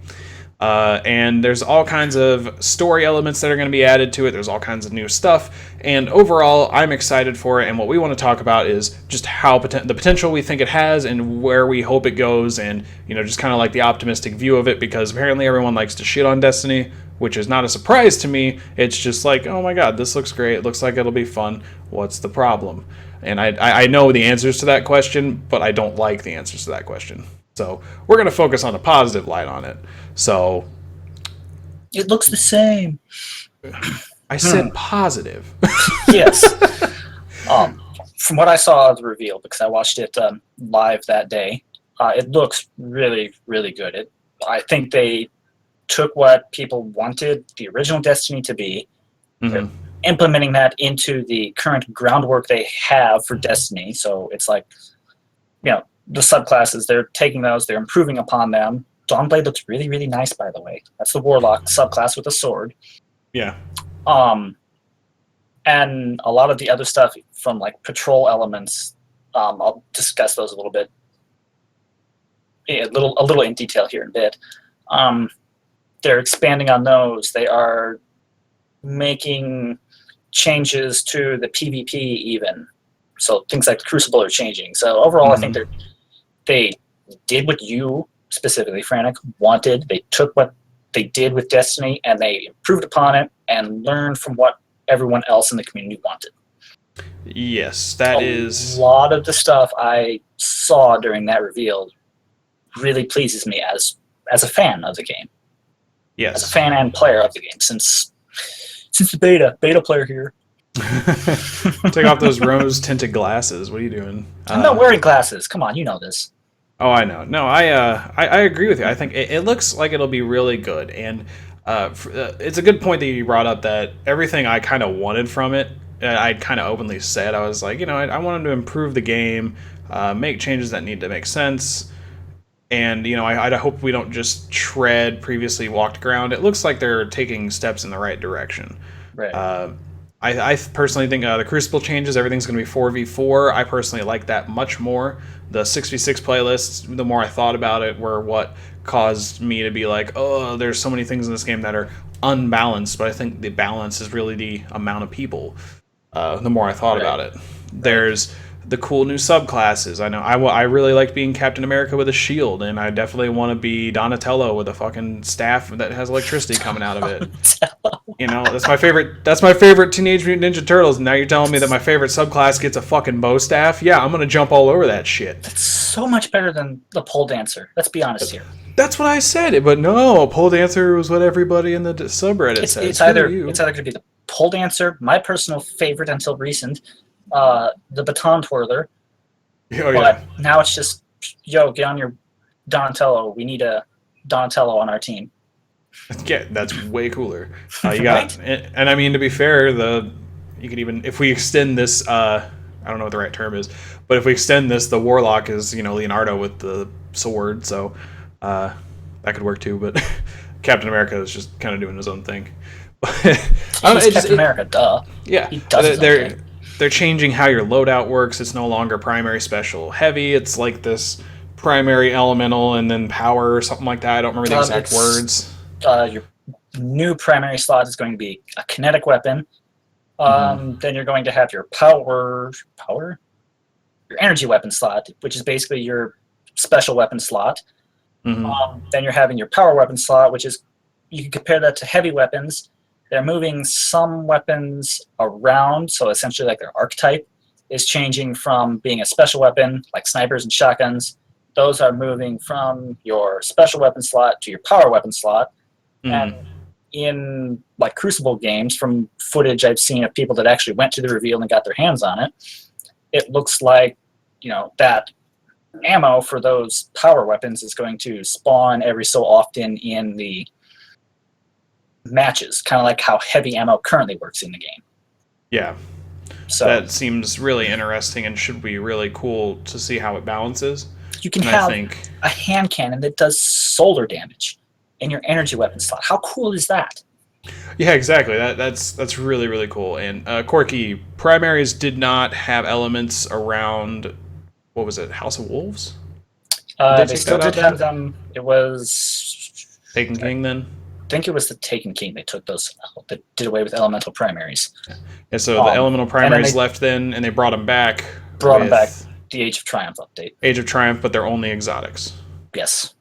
And there's all kinds of story elements that are going to be added to it. There's all kinds of new stuff. And overall, I'm excited for it. And what we want to talk about is just how the potential we think it has and where we hope it goes. And, just kind of the optimistic view of it, because apparently everyone likes to shit on Destiny, which is not a surprise to me. It's just oh my God, this looks great. It looks like it'll be fun. What's the problem? And I know the answers to that question, but I don't like the answers to that question. So we're going to focus on the positive light on it. So it looks the same. I said positive. Yes. From what I saw of the reveal, because I watched it live that day, it looks really, really good. I think they took what people wanted the original Destiny to be, implementing that into the current groundwork they have for Destiny. So it's the subclasses, they're taking those, they're improving upon them. Dawnblade looks really, really nice, by the way. That's the Warlock subclass with a sword. Yeah. And a lot of the other stuff from like patrol elements, I'll discuss those a little bit, a little in detail here in a bit. They're expanding on those. They are making changes to the PvP even. So things like the Crucible are changing. So overall, I think they did what you specifically, Frantic, wanted. They took what they did with Destiny and they improved upon it and learned from what everyone else in the community wanted. Yes, that is a lot of the stuff I saw during that reveal really pleases me as a fan of the game. Yes, as a fan and player of the game since the beta player here. Take off those rose-tinted glasses. What are you doing? I'm not wearing glasses. Come on, you know this. Oh, I know. No, I agree with you. I think it looks like it'll be really good, and it's a good point that you brought up that everything I kind of wanted from it, I kind of openly said. I was like, I wanted to improve the game, make changes that need to make sense, and I hope we don't just tread previously walked ground. It looks like they're taking steps in the right direction. Right. I personally think the Crucible changes, everything's going to be 4v4. I personally like that much more. The 6v6 playlists, the more I thought about it, were what caused me to be like, oh, there's so many things in this game that are unbalanced, but I think the balance is really the amount of people. The more I thought about it. There's the cool new subclasses. I know I really like being Captain America with a shield, and I definitely want to be Donatello with a fucking staff that has electricity coming out of it. That's my favorite. That's my favorite Teenage Mutant Ninja Turtles. And now you're telling me that my favorite subclass gets a fucking bow staff? Yeah, I'm gonna jump all over that shit. That's so much better than the pole dancer. Let's be honest here. That's what I said. But no, a pole dancer was what everybody in the subreddit said. It's either going to be the pole dancer, my personal favorite until recent, the baton twirler. But now it's just, get on your Donatello. We need a Donatello on our team. Yeah, that's way cooler. You got, right? And I mean, to be fair, you could even, if we extend this, I don't know what the right term is, but if we extend this, the Warlock is Leonardo with the sword, so that could work too. But Captain America is just kind of doing his own thing. Captain America, duh. Yeah, he does they're changing how your loadout works. It's no longer primary, special, heavy. It's like this primary, elemental, and then power or something like that. I don't remember the exact words. Your new primary slot is going to be a kinetic weapon. Then you're going to have your your energy weapon slot, which is basically your special weapon slot. Then you're having your power weapon slot, which is, you can compare that to heavy weapons. They're moving some weapons around, so essentially like their archetype is changing from being a special weapon, like snipers and shotguns. Those are moving from your special weapon slot to your power weapon slot. And in like Crucible games, from footage I've seen of people that actually went to the reveal and got their hands on it, it looks like, that ammo for those power weapons is going to spawn every so often in the matches, kind of like how heavy ammo currently works in the game. Yeah. So that seems really interesting and should be really cool to see how it balances. You can have a hand cannon that does solar damage in your energy weapon slot. How cool is that? Yeah, exactly. That's really, really cool. And Corky, primaries did not have elements around, what was it, House of Wolves? They still did have them. It was Taken King then? I think it was the Taken King. They took those, that did away with elemental primaries. Yeah, so the elemental primaries left then, and they brought them back. The Age of Triumph update. Age of Triumph, but they're only exotics. Yes.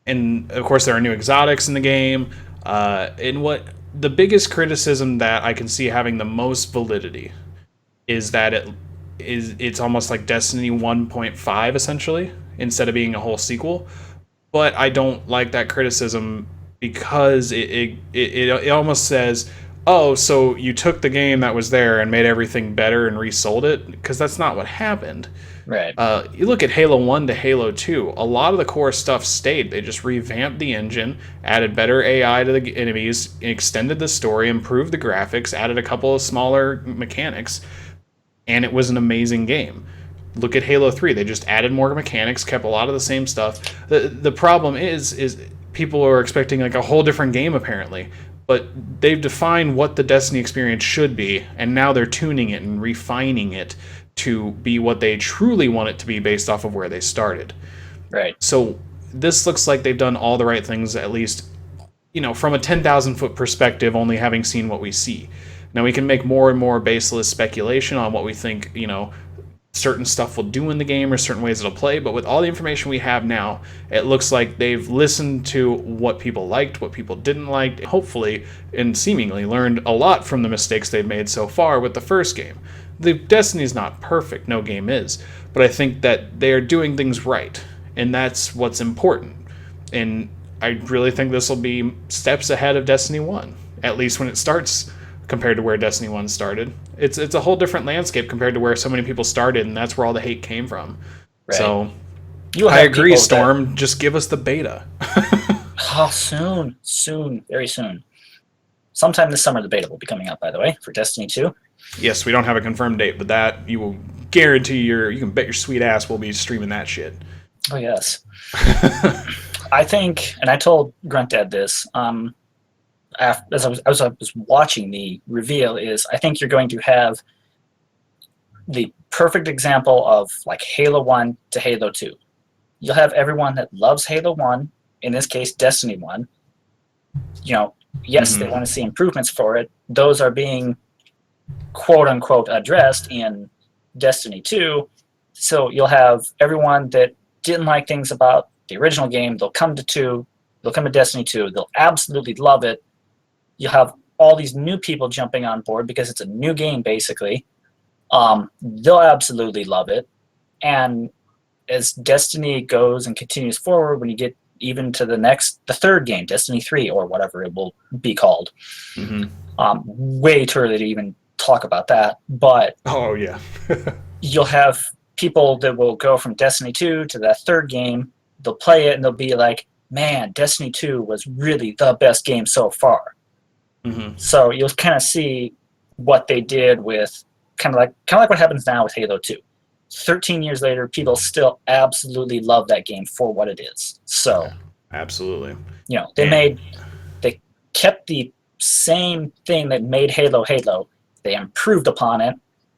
And of course, there are new exotics in the game. And what the biggest criticism that I can see having the most validity is that it's almost like Destiny 1.5 essentially, instead of being a whole sequel. But I don't like that criticism because it almost says, oh, so you took the game that was there and made everything better and resold it, because that's not what happened. Right. You look at Halo 1 to Halo 2, a lot of the core stuff stayed. They just revamped the engine, added better AI to the enemies, extended the story, improved the graphics, added a couple of smaller mechanics, and it was an amazing game. Look at Halo 3. They just added more mechanics, kept a lot of the same stuff. The problem is people are expecting like a whole different game apparently. But they've defined what the Destiny experience should be, and now they're tuning it and refining it to be what they truly want it to be based off of where they started. Right. So this looks like they've done all the right things, at least, from a 10,000 foot perspective, only having seen what we see. Now we can make more and more baseless speculation on what we think, certain stuff will do in the game or certain ways it'll play, but with all the information we have now, it looks like they've listened to what people liked, what people didn't like, hopefully, and seemingly learned a lot from the mistakes they've made so far with the first game. The Destiny's not perfect, no game is, but I think that they are doing things right, and that's what's important. And I really think this will be steps ahead of Destiny 1, at least when it starts, compared to where Destiny 1 started. It's a whole different landscape compared to where so many people started, and that's where all the hate came from. Right. So, I agree, Storm. Just give us the beta. Soon, very soon. Sometime this summer, the beta will be coming out, by the way, for Destiny 2. Yes, we don't have a confirmed date, but that you will guarantee you can bet your sweet ass we'll be streaming that shit. Oh, yes. I think, and I told Grunt Dad this, as I was watching the reveal, is I think you're going to have the perfect example of like Halo 1 to Halo 2. You'll have everyone that loves Halo 1, in this case Destiny 1. Yes, they want to see improvements for it. Those are being quote unquote addressed in Destiny 2. So you'll have everyone that didn't like things about the original game, they'll come to Destiny 2, they'll absolutely love it. You'll have all these new people jumping on board because it's a new game, basically. They'll absolutely love it. And as Destiny goes and continues forward, when you get even to the third game, Destiny 3, or whatever it will be called, way too early to even talk about that. But oh, yeah. You'll have people that will go from Destiny 2 to that third game. They'll play it, and they'll be like, man, Destiny 2 was really the best game so far. So you'll kind of see what they did with kind of like what happens now with Halo 2. 13 years later, people still absolutely love that game for what it is. So absolutely, they kept the same thing that made Halo Halo. They improved upon it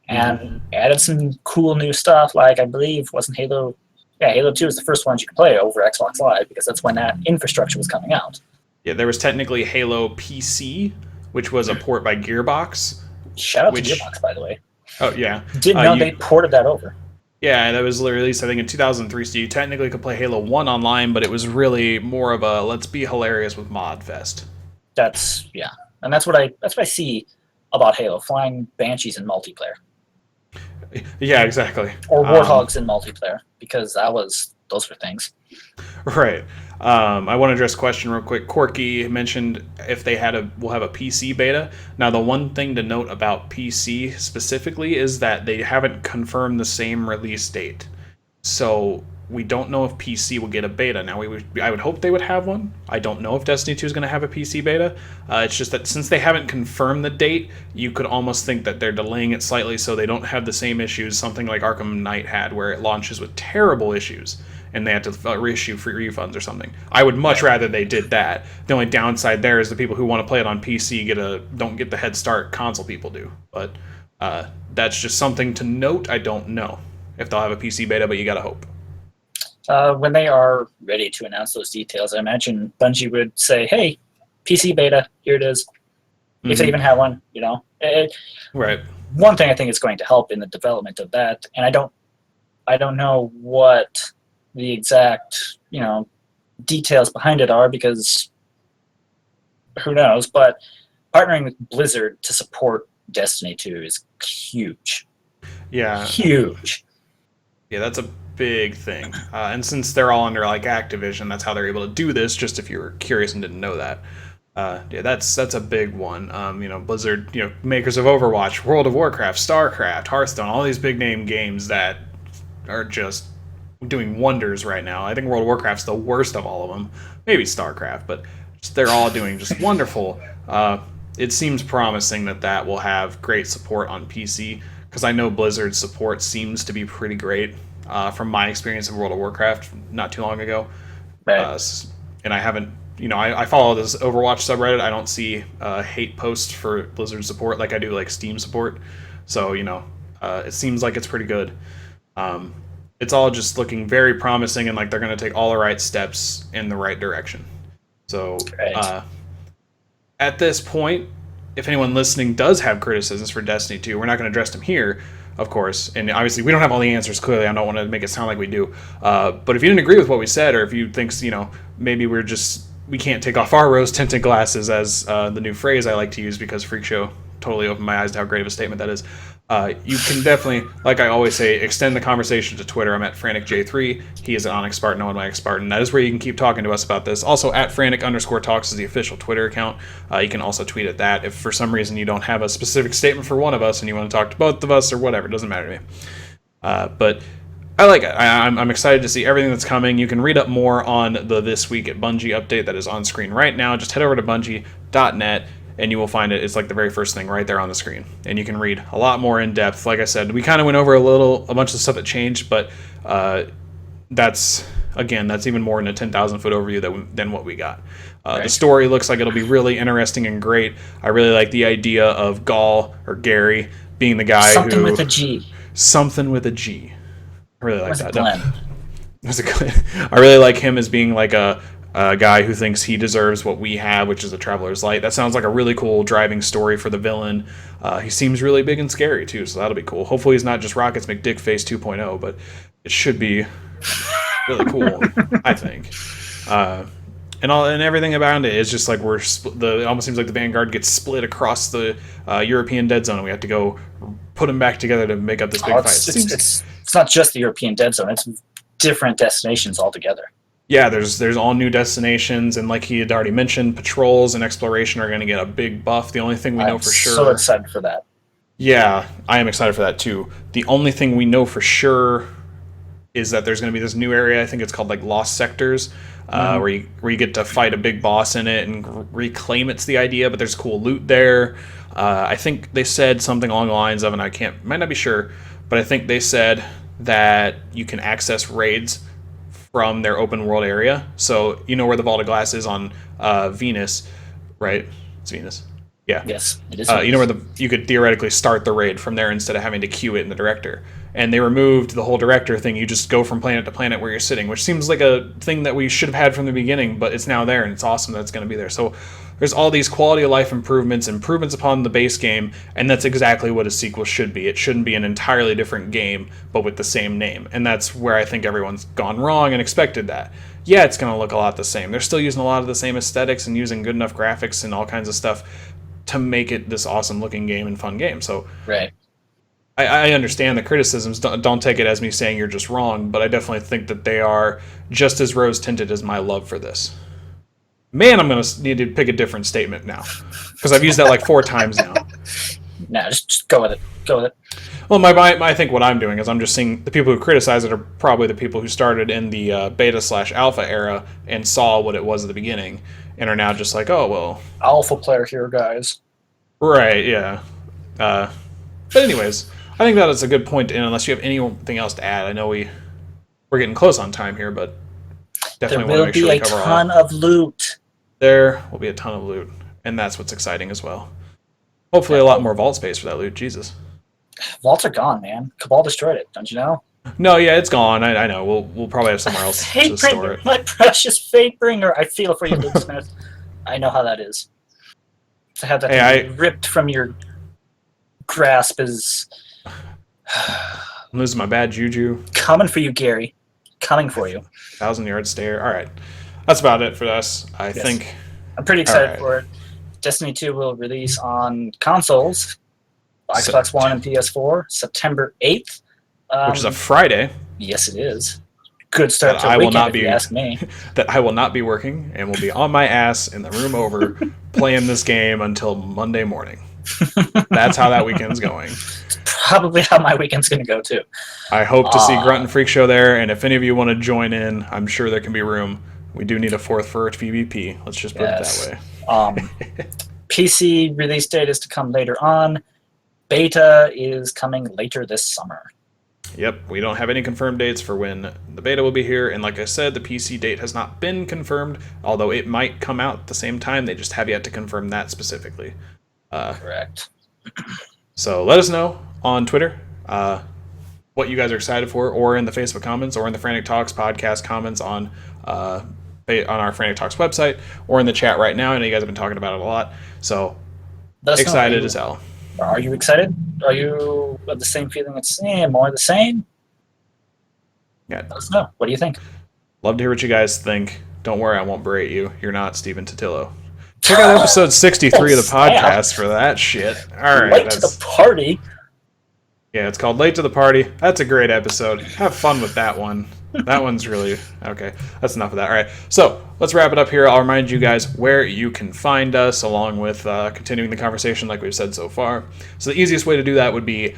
and added some cool new stuff. Like I believe Halo 2 was the first one you could play over Xbox Live because that's when that infrastructure was coming out. Yeah, there was technically Halo PC, which was a port by Gearbox. Shout out to Gearbox, by the way. Oh, yeah. Didn't know they ported that over. Yeah, that was released, I think, in 2003, so you technically could play Halo 1 online, but it was really more of a let's be hilarious with mod fest. And that's what I see about Halo, flying Banshees in multiplayer. Yeah, exactly. Or Warthogs in multiplayer, because those were things. Right. I want to address a question real quick. Corky mentioned if we'll have a PC beta. Now, the one thing to note about PC specifically is that they haven't confirmed the same release date. So we don't know if PC will get a beta. Now, I would hope they would have one. I don't know if Destiny 2 is going to have a PC beta. It's just that since they haven't confirmed the date, you could almost think that they're delaying it slightly so they don't have the same issues something like Arkham Knight had, where it launches with terrible issues and they had to reissue free refunds or something. I would much rather they did that. The only downside there is the people who want to play it on PC don't get the head start console people do. But that's just something to note. I don't know if they'll have a PC beta, but you gotta hope. When they are ready to announce those details, I imagine Bungie would say, hey, PC beta, here it is. If they even have one, Right. One thing I think is going to help in the development of that, and I don't know what the exact, details behind it are, because who knows, but partnering with Blizzard to support Destiny 2 is huge. Yeah. Huge. Yeah, that's a big thing. And since they're all under Activision, that's how they're able to do this, just if you were curious and didn't know that. That's a big one. Blizzard, makers of Overwatch, World of Warcraft, StarCraft, Hearthstone, all these big name games that are just doing wonders right now. I think World of Warcraft's the worst of all of them. Maybe StarCraft, but they're all doing just wonderful. It seems promising that will have great support on PC, because I know Blizzard's support seems to be pretty great from my experience of World of Warcraft not too long ago. Right. And I haven't, I follow this Overwatch subreddit. I don't see hate posts for Blizzard support like I do like Steam support. So, it seems like it's pretty good. It's all just looking very promising, and like they're going to take all the right steps in the right direction. So, Right. At this point, if anyone listening does have criticisms for Destiny 2, we're not going to address them here, of course. And obviously, we don't have all the answers, clearly. I don't want to make it sound like we do. But if you didn't agree with what we said, or if you think, maybe we can't take off our rose-tinted glasses, as the new phrase I like to use because Freak Show totally opened my eyes to how great of a statement that is. You can definitely, like I always say, extend the conversation to Twitter. I'm at FranticJ3. He is at Onyx Spartan, no one Onyx Spartan. That is where you can keep talking to us about this. Also, at Frantic_Talks is the official Twitter account. You can also tweet at that. If for some reason you don't have a specific statement for one of us and you want to talk to both of us or whatever, it doesn't matter to me. But I like it. I'm excited to see everything that's coming. You can read up more on the This Week at Bungie update that is on screen right now. Just head over to bungie.net. And you will find it. It's like the very first thing right there on the screen. And you can read a lot more in depth. Like I said, we kind of went over a bunch of stuff that changed, but that's even more than a 10,000 foot overview than what we got. Right. The story looks like it'll be really interesting and great. I really like the idea of Gaul or Gary being the guy Something with a G. Something with a G. I really like that. Glenn? I really like him as being like a guy who thinks he deserves what we have, which is a Traveler's Light. That sounds like a really cool driving story for the villain. He seems really big and scary, too, so that'll be cool. Hopefully he's not just Rocket's McDickface 2.0, but it should be really cool, I think. And everything about it is just like it almost seems like the Vanguard gets split across the European Dead Zone, and we have to go put them back together to make up this big fight. It's not just the European Dead Zone, it's different destinations altogether. Yeah, there's all new destinations, and like he had already mentioned, patrols and exploration are going to get a big buff. The only thing we know for sure... I'm so excited for that. Yeah, I am excited for that too. The only thing we know for sure is that there's going to be this new area, I think it's called like Lost Sectors, where you get to fight a big boss in it and reclaim it's the idea, but there's cool loot there. I think they said something along the lines of, and might not be sure, but I think they said that you can access raids from their open world area. So you know where the Vault of Glass is on Venus, right? It's Venus. Yeah. Yes, it is. You know where you could theoretically start the raid from there instead of having to queue it in the director. And they removed the whole director thing. You just go from planet to planet where you're sitting, which seems like a thing that we should have had from the beginning, but it's now there, and it's awesome that it's going to be there. So there's all these quality of life improvements upon the base game, and that's exactly what a sequel should be. It shouldn't be an entirely different game, but with the same name. And that's where I think everyone's gone wrong and expected that. Yeah, it's going to look a lot the same. They're still using a lot of the same aesthetics and using good enough graphics and all kinds of stuff to make it this awesome looking game and fun game. So right. I understand the criticisms. Don't take it as me saying you're just wrong, but I definitely think that they are just as rose-tinted as my love for this. Man, I'm going to need to pick a different statement now, because I've used that like 4 times now. Nah, just go with it. Go with it. Well, I think what I'm doing is I'm just seeing the people who criticize it are probably the people who started in the beta/alpha era and saw what it was at the beginning and are now just like, oh, well. Alpha player here, guys. Right, yeah. But anyways, I think that is a good point to end, unless you have anything else to add. I know we're getting close on time here, but definitely want to make sure we cover all. There will be a ton of loot. There will be a ton of loot, and that's what's exciting as well. Hopefully a lot more vault space for that loot, Jesus. Vaults are gone, man. Cabal destroyed it, don't you know? No, yeah, it's gone. I know. We'll probably have somewhere else to store it. My precious Fatebringer. I feel for you, Luke Smith. I know how that is. To have that thing ripped from your grasp is... I'm losing my bad juju. Coming for you, Gary. Coming for you. 1,000-yard stare. All right. That's about it for us, I think. I'm pretty excited for it. Destiny 2 will release on consoles, Xbox One and PS4, September 8th. Which is a Friday. Yes, it is. Good start to the weekend, if you ask me. That I will not be working and will be on my ass in the room over playing this game until Monday morning. That's how that weekend's going. It's probably how my weekend's going to go, too. I hope to see Grunt and Freak Show there, and if any of you want to join in, I'm sure there can be room. We do need a 4th for PvP. Let's just put it that way. PC release date is to come later on. beta is coming later this summer. Yep, we don't have any confirmed dates for when the beta will be here, and like I said, the PC date has not been confirmed, although it might come out at the same time. They just have yet to confirm that specifically. Correct. So let us know on Twitter what you guys are excited for, or in the Facebook comments, or in the Frantic Talks podcast comments on our Frantic Talks website, or in the chat right now. I know you guys have been talking about it a lot, so excited as hell. Are you excited? Are you of the same feeling? It's more the same? Yeah. Let us know. What do you think? Love to hear what you guys think. Don't worry, I won't berate you. You're not Steven Totillo. Check out episode 63 of the podcast for that shit. All right. Late to the party. Yeah, it's called Late to the Party. That's a great episode. Have fun with that one. That one's really... Okay, that's enough of that. All right, so let's wrap it up here. I'll remind you guys where you can find us, along with continuing the conversation like we've said so far. So the easiest way to do that would be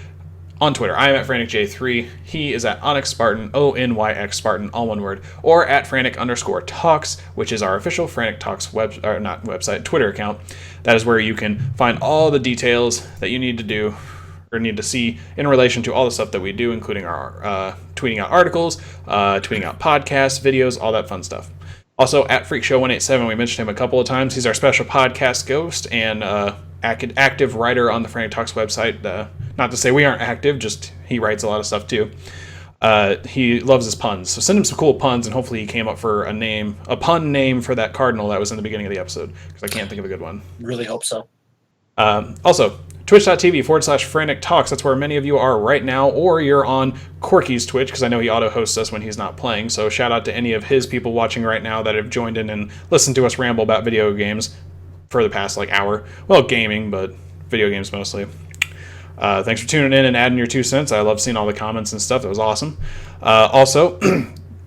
on Twitter. I am at FranticJ3. He is at Onyx Spartan, ONYX Spartan, all one word, or at Frantic_Talks, which is our official Frantic Talks Twitter account. That is where you can find all the details that you need to do or need to see in relation to all the stuff that we do, including our tweeting out articles, tweeting out podcasts, videos, all that fun stuff. Also, at FreakShow187, we mentioned him a couple of times. He's our special podcast ghost and active writer on the Frantic Talks website. Not to say we aren't active, just he writes a lot of stuff too. He loves his puns, so send him some cool puns, and hopefully he came up for a pun name for that cardinal that was in the beginning of the episode, because I can't think of a good one. Really hope so. Also, twitch.tv/Frantic Talks. That's where many of you are right now, or you're on Corky's Twitch, because I know he auto-hosts us when he's not playing, so shout out to any of his people watching right now that have joined in and listened to us ramble about video games for the past, hour. Well, gaming, but video games mostly. Thanks for tuning in and adding your 2 cents. I love seeing all the comments and stuff. That was awesome. Also,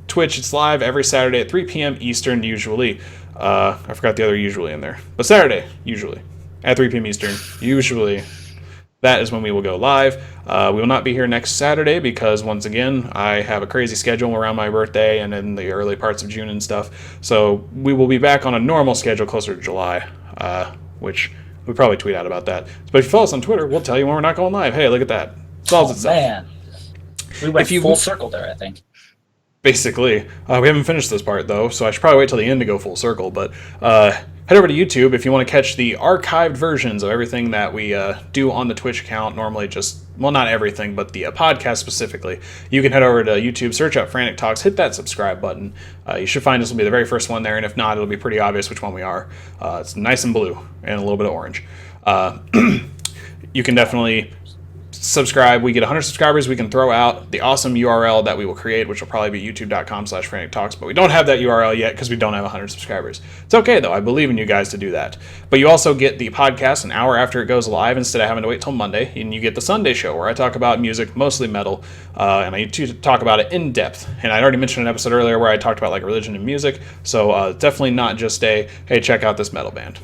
Twitch, it's live every Saturday at 3 p.m. Eastern, usually. I forgot the other usually in there. But Saturday, usually. At 3 p.m. Eastern, usually. That is when we will go live. We will not be here next Saturday because, once again, I have a crazy schedule around my birthday and in the early parts of June and stuff. So we will be back on a normal schedule closer to July, which we'll probably tweet out about that. But if you follow us on Twitter, we'll tell you when we're not going live. Hey, look at that. Solves itself. Man. We went full circle there, I think. Basically. We haven't finished this part, though, so I should probably wait till the end to go full circle. But head over to YouTube if you want to catch the archived versions of everything that we do on the Twitch account. Normally not everything, but the podcast specifically. You can head over to YouTube, search up Frantic Talks, hit that subscribe button. You should find us will be the very first one there, and if not, it'll be pretty obvious which one we are. It's nice and blue and a little bit of orange. You can definitely subscribe. We get 100 subscribers, we can throw out the awesome URL that we will create, which will probably be youtube.com/Frantic Talks, but we don't have that URL yet because we don't have 100 subscribers. It's okay, though. I believe in you guys to do that. But you also get the podcast an hour after it goes live instead of having to wait till Monday, and you get the Sunday show where I talk about music, mostly metal, and I talk about it in depth. And I already mentioned an episode earlier where I talked about religion and music, so definitely not just hey, check out this metal band.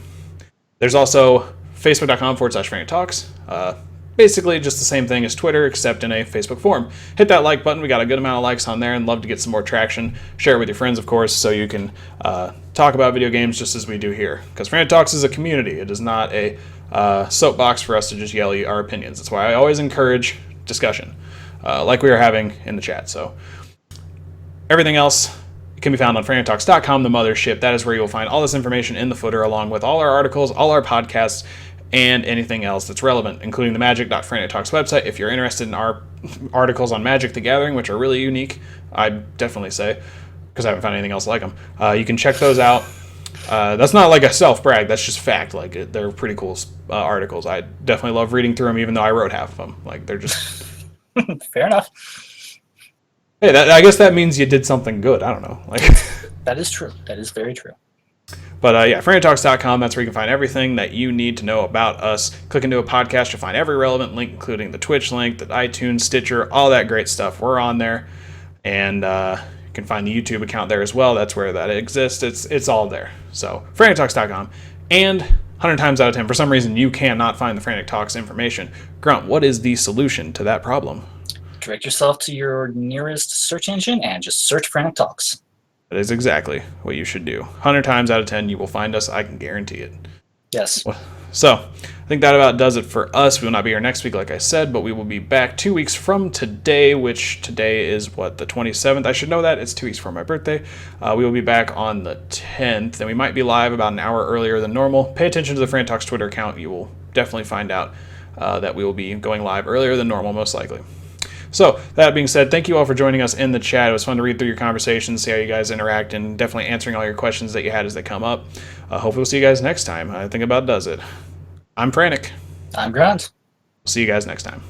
There's also facebook.com/Frantic Talks. Basically just the same thing as Twitter, except in a Facebook form. Hit that like button. We got a good amount of likes on there and love to get some more traction. Share it with your friends, of course, so you can talk about video games just as we do here. Because Frantic Talks is a community. It is not a soapbox for us to just yell our opinions. That's why I always encourage discussion, like we are having in the chat. So everything else can be found on FranticTalks.com, the mothership. That is where you'll find all this information in the footer, along with all our articles, all our podcasts, and anything else that's relevant, including the Magic.Frantic Talks website. If you're interested in our articles on Magic the Gathering, which are really unique, I'd definitely say, because I haven't found anything else like them, you can check those out. That's not like a self-brag, that's just fact. They're pretty cool articles. I definitely love reading through them, even though I wrote half of them. They're just... Fair enough. Hey, I guess that means you did something good. I don't know. That is true. That is very true. But yeah, FranticTalks.com, that's where you can find everything that you need to know about us. Click into a podcast, you'll find every relevant link, including the Twitch link, the iTunes, Stitcher, all that great stuff. We're on there. And you can find the YouTube account there as well. That's where that exists. It's all there. So, FranticTalks.com. And 100 times out of 10, for some reason, you cannot find the Frantic Talks information. Grunt, what is the solution to that problem? Direct yourself to your nearest search engine and just search Frantic Talks. That is exactly what you should do. 100 times out of 10, you will find us. I can guarantee it. Yes. So, I think that about does it for us. We will not be here next week, like I said, but we will be back 2 weeks from today, which today is what, the 27th? I should know that. It's 2 weeks from my birthday. We will be back on the 10th, and we might be live about an hour earlier than normal. Pay attention to the Fran Talks Twitter account. You will definitely find out that we will be going live earlier than normal, most likely. So, that being said, thank you all for joining us in the chat. It was fun to read through your conversations, see how you guys interact, and definitely answering all your questions that you had as they come up. Hopefully we'll see you guys next time. I think about does it. I'm Frantic. I'm Grant. See you guys next time.